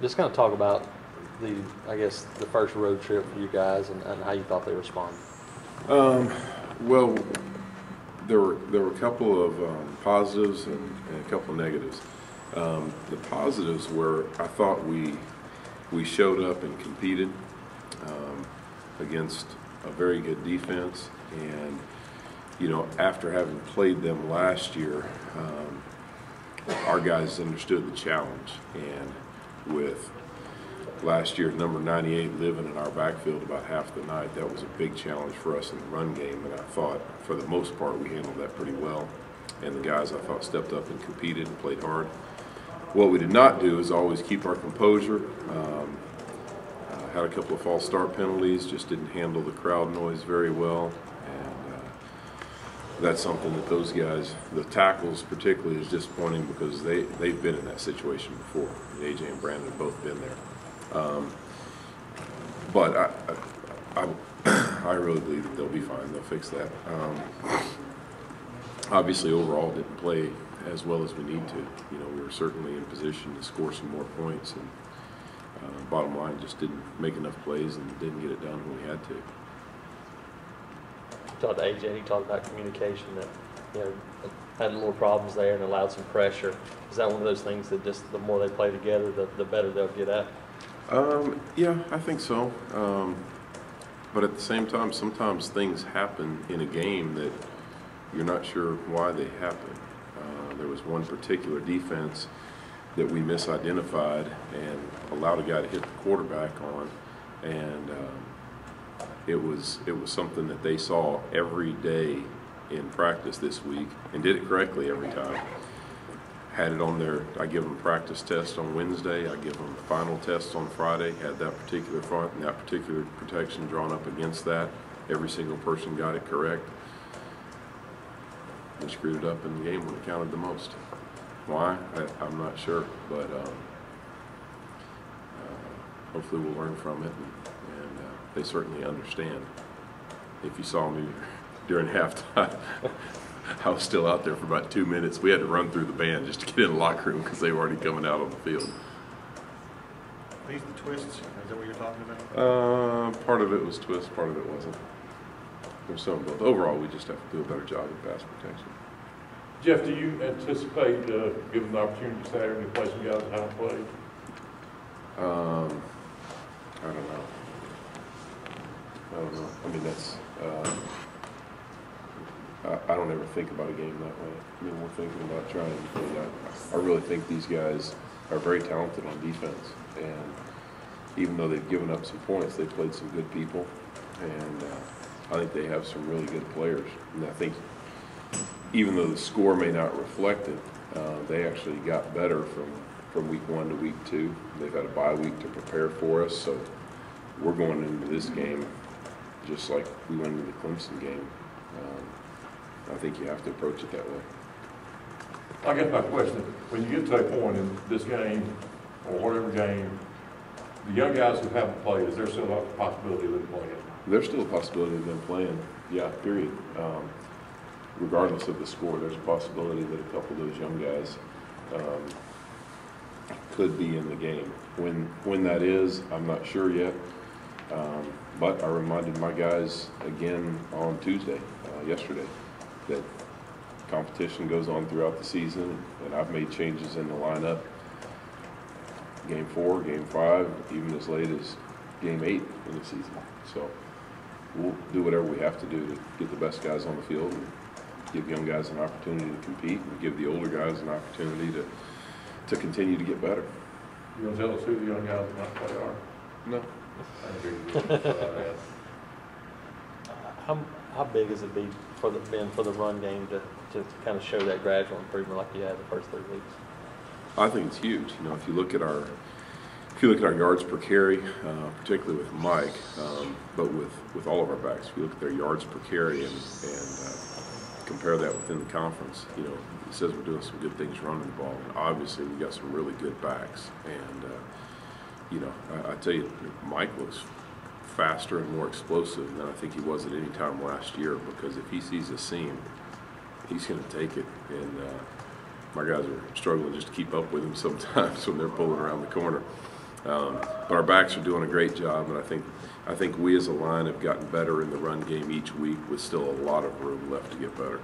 Just kind of talk about I guess, the first road trip for you guys and how you thought they responded. Well, there were a couple of positives and a couple of negatives. The positives were I thought we showed up and competed against a very good defense, and after having played them last year, our guys understood the challenge, and with last year's number 98 living in our backfield about half the night, that was a big challenge for us in the run game, and I thought for the most part we handled that pretty well, and the guys I thought stepped up and competed and played hard. What we did not do is always keep our composure. Had a couple of false start penalties, just didn't handle the crowd noise very well, and that's something that those guys, the tackles particularly, is disappointing because they've been in that situation before. AJ and Brandon have both been there. But I really believe that they'll be fine. They'll fix that. Obviously, overall, didn't play as well as we need to. We were certainly in position to score some more points, and bottom line, just didn't make enough plays and didn't get it done when we had to. You talked to AJ. He talked about communication that had little problems there and allowed some pressure. Is that one of those things that just the more they play together, the better they'll get at? Yeah, I think so. But at the same time, sometimes things happen in a game that you're not sure why they happen. There was one particular defense that we misidentified and allowed a guy to hit the quarterback on, and it was something that they saw every day in practice this week and did it correctly every time. Had it on there. I give them practice test on Wednesday. I give them final tests on Friday. Had that particular front and that particular protection drawn up against that. Every single person got it correct. We screwed it up in the game when it counted the most. Why? I'm not sure, but hopefully we'll learn from it, and they certainly understand. If you saw me during halftime, I was still out there for about 2 minutes. We had to run through the band just to get in the locker room because they were already coming out on the field. These the twists? Is that what you're talking about? Part of it was twist, part of it wasn't. There's some of both. Overall, we just have to do a better job of pass protection. Jeff, do you anticipate giving the opportunity Saturday to play some guys that haven't played? I don't know. I mean, that's. I don't ever think about a game that way. I mean, we're thinking about trying to play that. I really think these guys are very talented on defense, and even though they've given up some points, they've played some good people, and I think they have some really good players. And I think even though the score may not reflect it, they actually got better from week 1 to week 2. They've had a bye week to prepare for us, so we're going into this game just like we went into the Clemson game. I think you have to approach it that way. I guess my question, when you get to a point in this game, or whatever game, the young guys who haven't played, is there still a possibility of them playing? There's still a possibility of them playing, yeah, period. Regardless of the score, there's a possibility that a couple of those young guys could be in the game. When that is, I'm not sure yet. But I reminded my guys again on Tuesday, yesterday, that competition goes on throughout the season, and I've made changes in the lineup. Game 4, Game 5, even as late as Game 8 in the season. So we'll do whatever we have to do to get the best guys on the field and give young guys an opportunity to compete and give the older guys an opportunity to continue to get better. You want to tell us who the young guys that might play are? No. How big has it been for the run game to kind of show that gradual improvement like you had the first 3 weeks? I think it's huge. If you look at our yards per carry, particularly with Mike, but with all of our backs, if you look at their yards per carry and compare that within the conference, it says we're doing some good things running the ball, and obviously we got some really good backs. And I tell you, Mike looks faster and more explosive than I think he was at any time last year, because if he sees a seam, he's going to take it. And my guys are struggling just to keep up with him sometimes when they're pulling around the corner. But our backs are doing a great job, and I think we as a line have gotten better in the run game each week with still a lot of room left to get better.